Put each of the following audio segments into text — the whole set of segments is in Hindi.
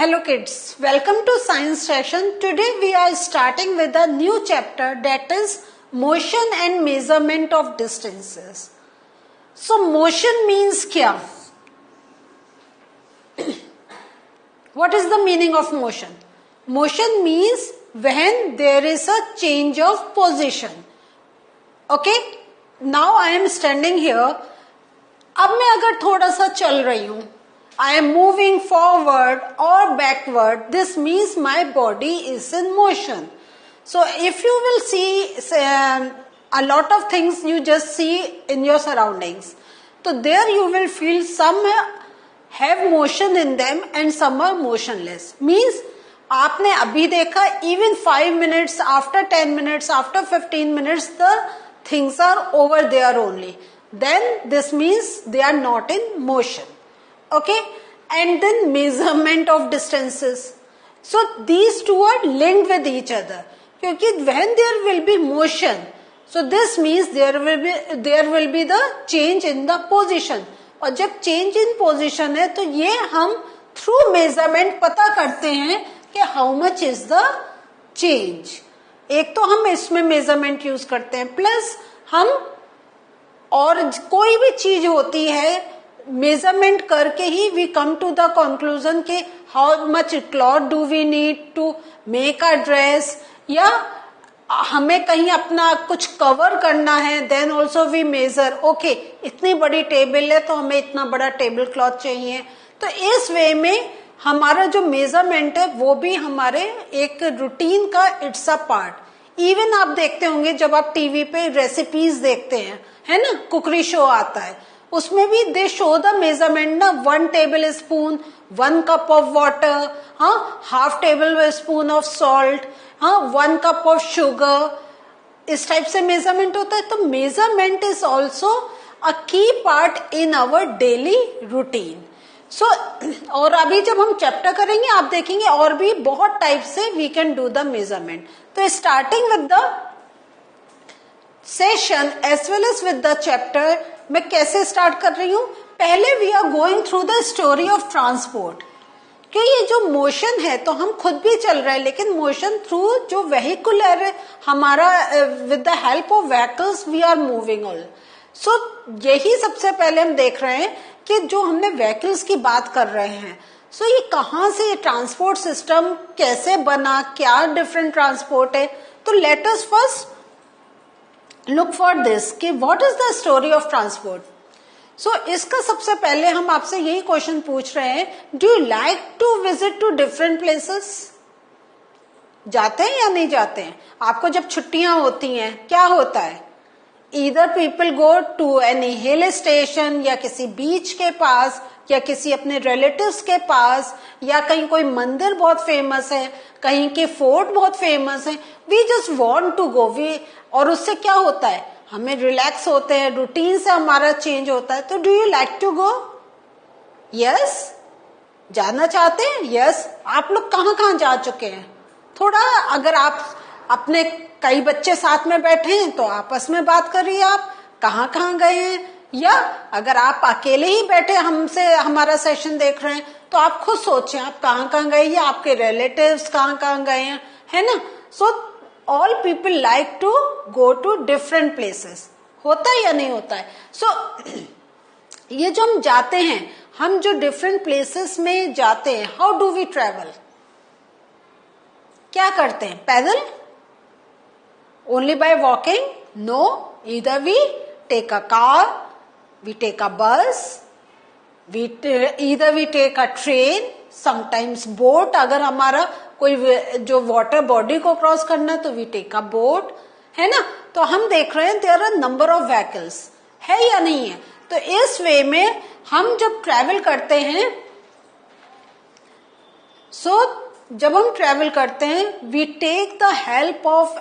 Hello kids, welcome to science session. Today we are starting with a new chapter, that is motion and measurement of distances. So motion means kya? What is the meaning of motion? Motion means when there is a change of position. Okay, now I am standing here. अब मैं अगर थोड़ा सा चल रही हूं, I am moving forward or backward. This means my body is in motion. So if you will see a lot of things you just see in your surroundings, so there you will feel some have motion in them and some are motionless. Means आपने अभी देखा, even 5 minutes, after 10 minutes, after 15 minutes, the things are over there only. Then this means they are not in motion. Okay, and then measurement of distances. So these two are linked with each other. क्योंकि when there will be motion, so this means there will be the change in the position. और जब change in position है तो ये हम through measurement पता करते हैं कि how much is the change. एक तो हम इसमें measurement use करते हैं, plus हम और कोई भी चीज होती है मेजरमेंट करके ही we come to the conclusion के how much cloth do we need to make a dress, या हमें कहीं अपना कुछ कवर करना है, then also we measure, okay इतनी बड़ी टेबल है तो हमें इतना बड़ा टेबल क्लॉथ चाहिए. तो इस वे में हमारा जो मेजरमेंट है वो भी हमारे एक रूटीन का इट्स अ पार्ट. इवन आप देखते होंगे जब आप टीवी पे रेसिपीज देखते हैं, है ना, कुकरी शो आता है, उसमें भी दे शो द मेजरमेंट ना, 1 tablespoon, 1 cup of water, हाँ, half tablespoon of salt, हाँ, 1 कप ऑफ शुगर, इस टाइप से मेजरमेंट होता है. तो measurement is also a key part in our daily routine. So और अभी जब हम चैप्टर करेंगे आप देखेंगे और भी बहुत टाइप से we can do the measurement. तो starting with the session as well as with the chapter, मैं कैसे स्टार्ट कर रही हूं, पहले we are going through the story of transport. कि ये जो मोशन है तो हम खुद भी चल रहे हैं, लेकिन मोशन थ्रू जो वेहिकुलर हमारा with the help of vehicles we are moving all. So यही सबसे पहले हम देख रहे हैं कि जो हमने व्हीकल्स की बात कर रहे हैं, सो ये कहाँ से ट्रांसपोर्ट सिस्टम कैसे बना, क्या डिफरेंट ट्रांसपोर्ट है. तो let us first look for this कि what is the story of transport. So इसका सबसे पहले हम आपसे यही क्वेश्चन पूछ रहे हैं, do you like to visit to different places? जाते हैं या नहीं जाते हैं? आपको जब छुट्टियां होती हैं क्या होता है, either people go to any hill station या किसी बीच के पास या किसी अपने रिलेटिव्स के पास, या कहीं कोई मंदिर बहुत फेमस है, कहीं के फोर्ट बहुत फेमस है, we just want to go. We और उससे क्या होता है, हमें रिलैक्स होते हैं, रूटीन से हमारा चेंज होता है. तो do you like to go? Yes, जाना चाहते हैं. यस, आप लोग कहाँ कहाँ जा चुके हैं? थोड़ा अगर आप अपने कई बच्चे साथ में बैठे हैं तो आपस में बात करिए, आप कहाँ कहाँ गए हैं. या अगर आप अकेले ही बैठे हमसे हमारा सेशन देख रहे हैं तो आप खुद सोचें आप कहाँ कहाँ गए, या आपके रिलेटिव्स कहाँ कहाँ गए हैं, है ना. So all people like to go to different places. होता है या नहीं होता है? सो ये जो हम जाते हैं, हम जो डिफरेंट प्लेसेस में जाते हैं, हाउ डू वी ट्रेवल, क्या करते हैं? पैदल? Only by walking? No, either we take a car, we take a bus, either we take a train, sometimes boat. अगर हमारा कोई जो वाटर बॉडी को क्रॉस करना है तो we take a boat, है ना. तो हम देख रहे हैं there are number of vehicles, है या नहीं है. तो इस वे में हम जब ट्रैवल करते हैं, सो जब हम ट्रैवल करते हैं we take the help of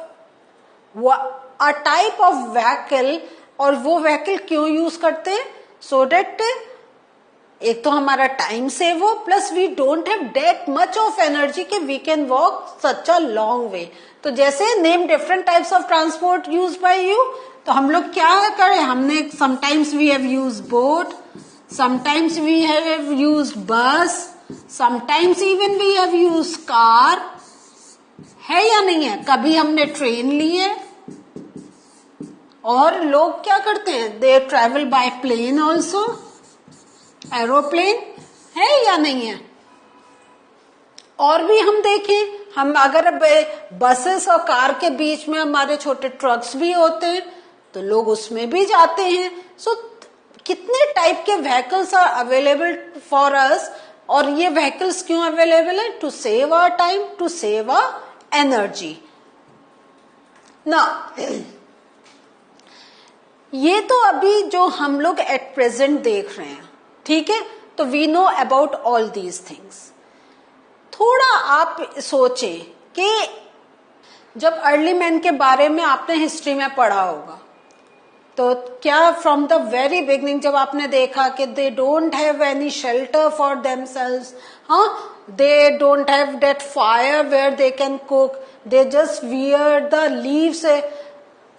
a type of vehicle. और वो व्हीकल क्यों यूज करते हैं? सो डेट एक तो हमारा टाइम सेव हो, plus we don't have that much of energy कि we can walk such a long way. तो जैसे name different types of transport use by you, तो हम लोग क्या करें, हमने sometimes we have use boat, sometimes we have use bus, sometimes even we have use car, है या नहीं है? कभी हमने ट्रेन ली है, और लोग क्या करते हैं, they travel by plane also, aeroplane, है या नहीं है? और भी हम देखें, हम अगर बसेस और कार के बीच में हमारे छोटे ट्रक्स भी होते हैं तो लोग उसमें भी जाते हैं. सो कितने टाइप के vehicles are available for us, और ये व्हीकल्स क्यों अवेलेबल है? To save our time, to save our energy. ना ये तो अभी जो हम लोग एट प्रेजेंट देख रहे हैं, ठीक है, तो we know about all these things. थोड़ा आप सोचें कि जब अर्ली मैन के बारे में आपने हिस्ट्री में पढ़ा होगा, तो क्या फ्रॉम द वेरी बिगनिंग जब आपने देखा कि they don't have any shelter for themselves, हाँ, they don't have that fire where they can cook, they just wear the leaves,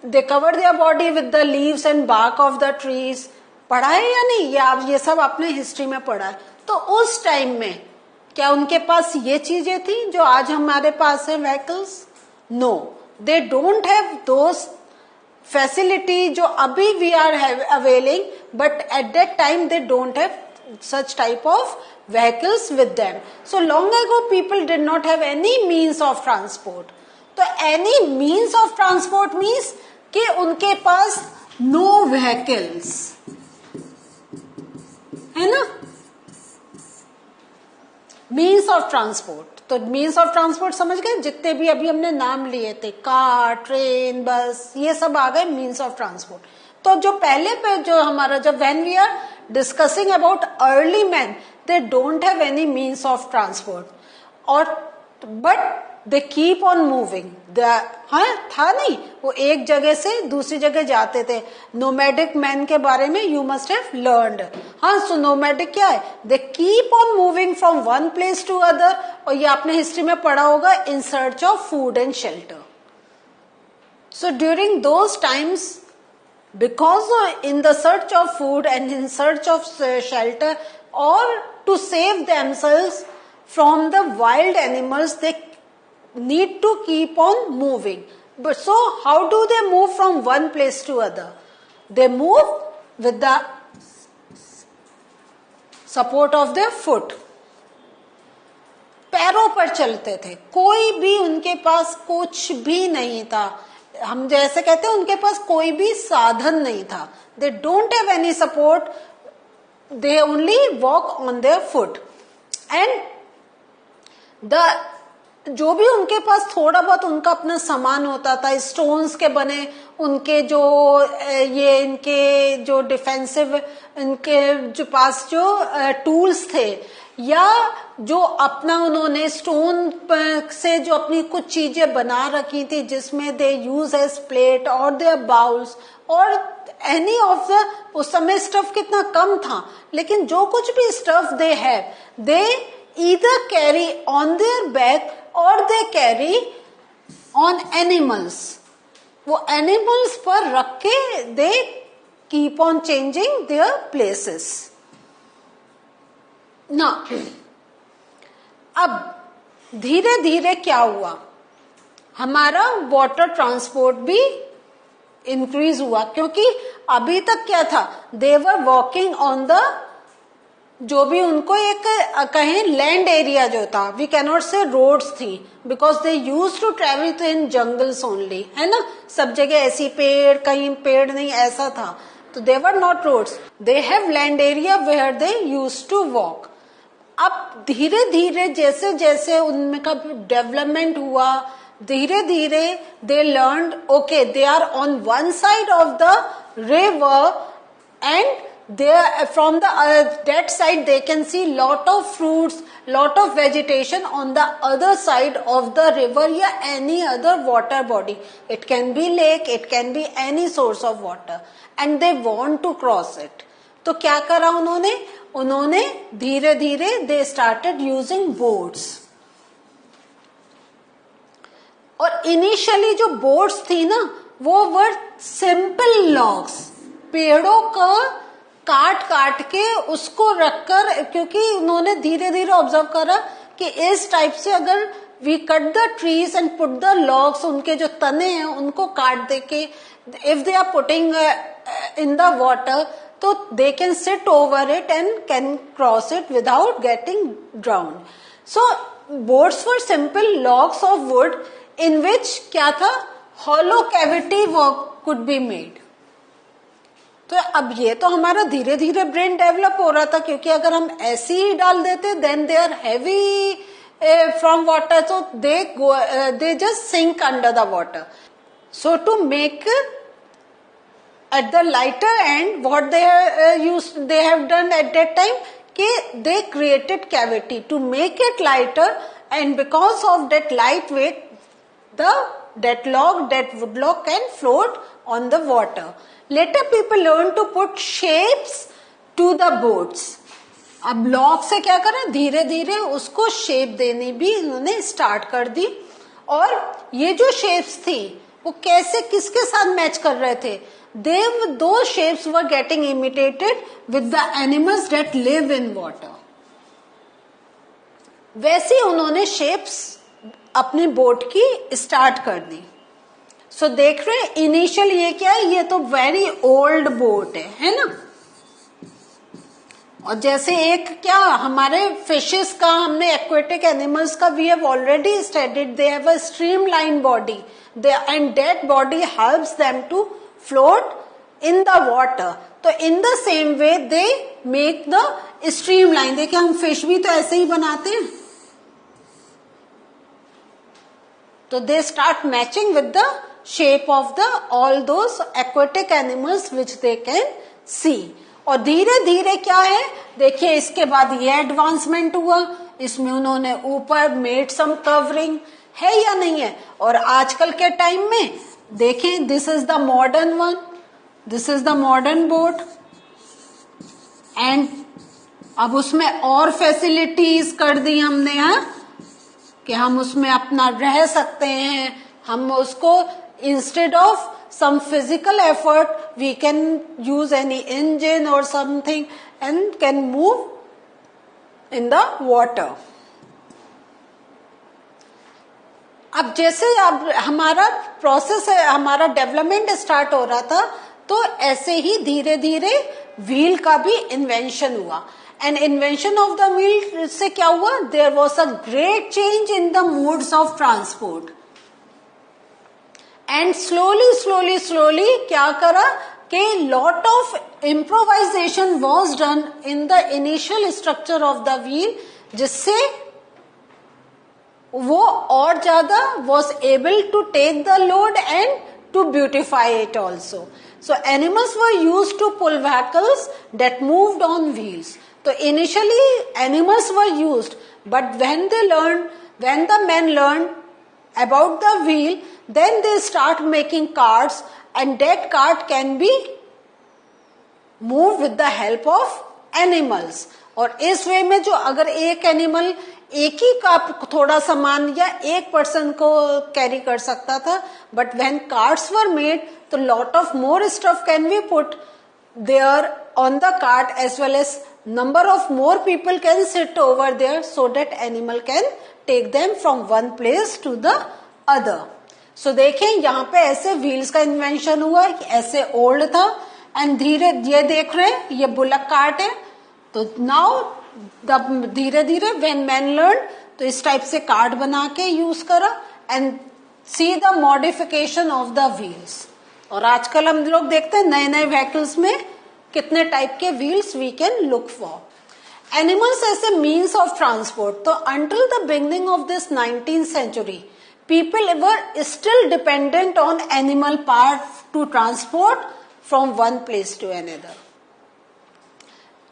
they cover their body with the leaves and bark of the trees. पढ़ा है या नहीं? ये सब आपने हिस्ट्री में पढ़ा है. तो उस टाइम में क्या उनके पास ये चीजें थी जो आज हमारे पास है, vehicles? No, they don't have those facility जो अभी we are availing, but at that time they don't have such type of vehicles with them. So long ago people did not have any means of transport. तो any means of transport means कि उनके पास no vehicles, है ना? मीन्स ऑफ ट्रांसपोर्ट, तो मीन्स ऑफ ट्रांसपोर्ट समझ गए, जितने भी अभी हमने नाम लिए थे, कार, ट्रेन, बस, ये सब आ गए मीन्स ऑफ ट्रांसपोर्ट. तो जो पहले पे जो हमारा, जब when we are discussing about early man, they don't have any means of transport, और but they keep on moving. हाँ, था नहीं, वो एक जगह से दूसरी जगह जाते थे. नोमैडिक मैन के बारे में यू मस्ट हैव लर्नड. हाँ, सो नोमैडिक क्या है? They keep on moving from one place to other, और ये आपने हिस्ट्री में पढ़ा होगा, in search of food and shelter. So during those times, because in the search of food and in search of shelter, or to save themselves from the wild animals, they need to keep on moving. But so how do they move from one place to other? They move with the support of their foot. पैरों पर चलते थे, कोई भी उनके पास कुछ भी नहीं था. हम जैसे कहते हैं उनके पास कोई भी साधन नहीं था. दे don't have any support, they only walk on their foot. And the जो भी उनके पास थोड़ा बहुत उनका अपना सामान होता था, स्टोन्स के बने उनके जो ये इनके जो डिफेंसिव, इनके जो पास जो टूल्स थे, या जो अपना उन्होंने स्टोन से जो अपनी कुछ चीजें बना रखी थी, जिसमें दे यूज एज प्लेट और देयर बाउल्स और एनी ऑफ द, उस समय स्टफ कितना कम था, लेकिन जो कुछ भी stuff they have, they either carry on their back और दे कैरी ऑन एनिमल्स. वो एनिमल्स पर रख के दे keep on changing their places. ना अब धीरे धीरे क्या हुआ, हमारा वाटर ट्रांसपोर्ट भी इंक्रीज हुआ, क्योंकि अभी तक क्या था, they were walking on the, जो भी उनको एक कहें लैंड एरिया जो था, we can not say roads थी, because they use to travel तो इन जंगल्स ओनली, है ना, सब जगह ऐसी पेड़, कहीं पेड़ नहीं, ऐसा था. तो they were not roads, they have land area where they use to walk. अब धीरे धीरे जैसे जैसे उनमें का डेवलपमेंट हुआ, धीरे धीरे they learn, okay, they are on one side of the river and they from the that side they can see lot of fruits, lot of vegetation on the other side of the river या any other water body. It can be lake, it can be any source of water, and they want to cross it. तो क्या करा उन्होंने धीरे धीरे they started using boats. और इनिशियली जो बोट्स थी ना, वो वर सिंपल लॉग्स, पेड़ों का काट काट के उसको रखकर, क्योंकि उन्होंने धीरे धीरे ऑब्जर्व करा कि इस टाइप से अगर we cut the trees and put the logs, उनके जो तने हैं उनको काट दे के if they are putting in the water, तो they can sit over it and can cross it without getting drowned. So boats were simple logs of wood in which क्या था, hollow cavity could be made. तो अब ये तो हमारा धीरे धीरे ब्रेन डेवलप हो रहा था, क्योंकि अगर हम ऐसे ही डाल देते then they are heavy from water, so they just sink under the water. So to make at the lighter end, what they have done at that time, they created cavity to make it lighter, and because of that light weight, that wood log can float on the water. Later people learned to put shapes to the boats. अब लॉग से क्या करें, धीरे धीरे उसको शेप देनी भी उन्होंने स्टार्ट कर दी. और ये जो शेप्स थी वो कैसे किसके साथ मैच कर रहे थे, दो shapes were getting imitated with the animals that live in water. वैसे उन्होंने शेप्स अपनी बोट की स्टार्ट कर दी. सो देख रहे हैं इनिशियल ये क्या है, ये तो वेरी ओल्ड बोट है ना. और जैसे एक क्या हमारे फिशेस का, हमने एक्वेटिक एनिमल्स का we have already studied, they have a streamline body and that body helps them to float in the water. तो in the same way they make the streamline. देखिए हम फिश भी तो ऐसे ही बनाते हैं. तो they start matching with the shape of the all those aquatic animals which they can see. और धीरे धीरे क्या है, देखिए इसके बाद ये एडवांसमेंट हुआ, इसमें उन्होंने ऊपर मेड सम कवरिंग, है या नहीं है. और आजकल के टाइम में देखें, this is the modern one, this is the modern boat, and अब उसमें और फैसिलिटीज कर दी हमने यहाँ कि हम उसमें अपना रह सकते हैं. हम उसको instead of some physical effort we can use any engine or something and can move in the water. अब जैसे अब हमारा प्रोसेस है, हमारा डेवलपमेंट स्टार्ट हो रहा था, तो ऐसे ही धीरे धीरे व्हील का भी इन्वेंशन हुआ. And invention of the wheel से क्या हुआ, there was a great change in the modes of transport. And slowly क्या करा कि lot of improvisation was done in the initial structure of the wheel, जिससे वो और ज्यादा was able to take the load and to beautify it also. So animals were use to pull vehicles that moved on wheels. तो initially animals were used, but when the man learn about the wheel, then they start making carts, and that cart can be moved with the help of animals. और इस वे में जो अगर एक एनिमल एक ही का थोड़ा सामान या एक पर्सन को कैरी कर सकता था, but when carts were made, तो lot of more stuff can be put there on the cart, as well as number of more people can sit over there, so that animal can take them from one place to the other. So देखें यहाँ पे ऐसे व्हील्स का इन्वेंशन हुआ, ऐसे ओल्ड था, एंड धीरे ये देख रहे हैं ये बुलक कार्ट है. तो नाउ धीरे धीरे व्हेन मैन लर्न, तो इस टाइप से कार्ट बना के यूज करा, and see the modification of the wheels. और आजकल हम लोग देखते हैं नए नए व्हीकल्स में कितने टाइप के wheels we can look for. Animals as a means of transport. तो until the beginning of this 19th century, people were still dependent on animal parts to transport from one place to another.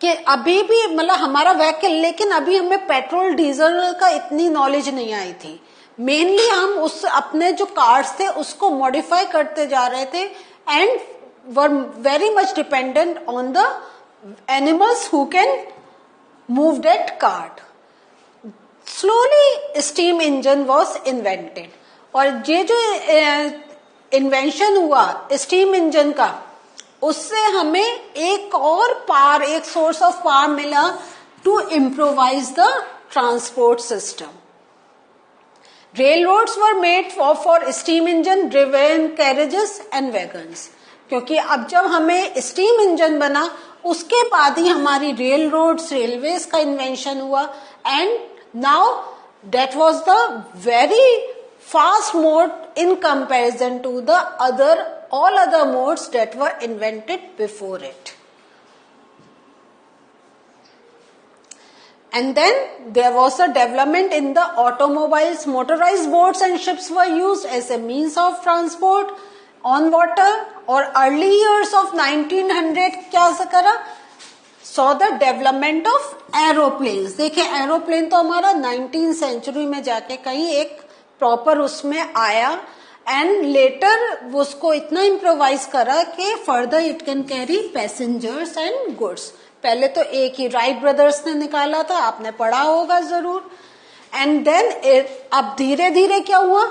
कि अभी भी मतलब हमारा व्हीकल, लेकिन अभी हमें पेट्रोल डीजल का इतनी नॉलेज नहीं आई थी. मेनली हम उस अपने जो कार्स थे उसको मॉडिफाई करते जा रहे थे, and were very much dependent on the animals who can move that cart. Slowly steam engine was invented. और ये जो इन्वेंशन हुआ स्टीम इंजन का, उससे हमें एक और पावर, एक सोर्स ऑफ पावर मिला to improvise the transport system. Railroads were made for steam engine driven carriages and wagons. क्योंकि अब जब हमें स्टीम इंजन बना उसके बाद ही हमारी रेल रोड्स, रेलवेज का इन्वेंशन हुआ. And now that was the very fast mode in comparison to the all other modes that were invented before it. And then there was a development in the automobiles. Motorized boats and ships were used as a means of transport on water. और early years of 1900 क्या करा, saw the development of aeroplanes. देखिए एरोप्लेन तो हमारा 19th century में जाके कहीं एक प्रॉपर उसमें आया. एंड लेटर उसको इतना इम्प्रोवाइज करा कि further it can carry passengers and goods. पहले तो एक ही राइट ब्रदर्स ने निकाला था, आपने पढ़ा होगा जरूर. एंड देन अब धीरे धीरे क्या हुआ,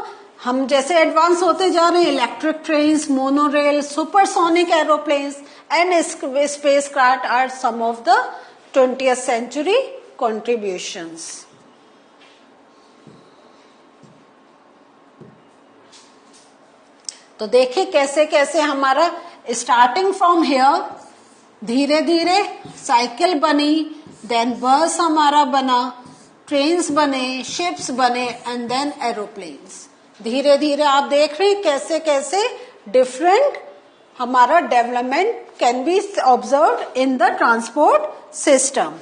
हम जैसे एडवांस होते जा रहे हैं, electric trains, monorail, supersonic aeroplanes and spacecraft are some of the 20th century contributions. तो देखिए कैसे कैसे हमारा स्टार्टिंग फ्रॉम हियर धीरे धीरे साइकिल बनी, देन बस हमारा बना, ट्रेन्स बने, शिप्स बने एंड देन एरोप्लेन्स. धीरे धीरे आप देख रहे हैं कैसे कैसे डिफरेंट हमारा development can be observed in the transport system.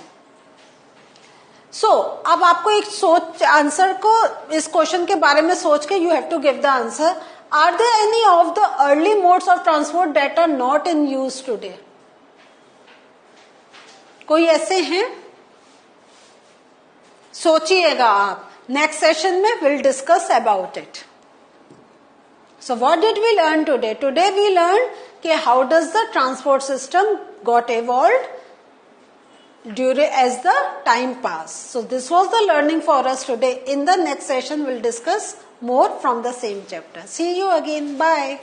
So अब आपको एक सोच आंसर को, इस क्वेश्चन के बारे में सोच के you have to give the answer. Are there any of the early modes of transport that are not in use today? कोई ऐसे हैं? सोचिएगा आप. नेक्स्ट सेशन में we'll discuss about it. So what did we learn today? Today we learned कि how does the transport system got evolved during as the time passed. So this was the learning for us today. In the next session we'll discuss more from the same chapter. See you again. Bye.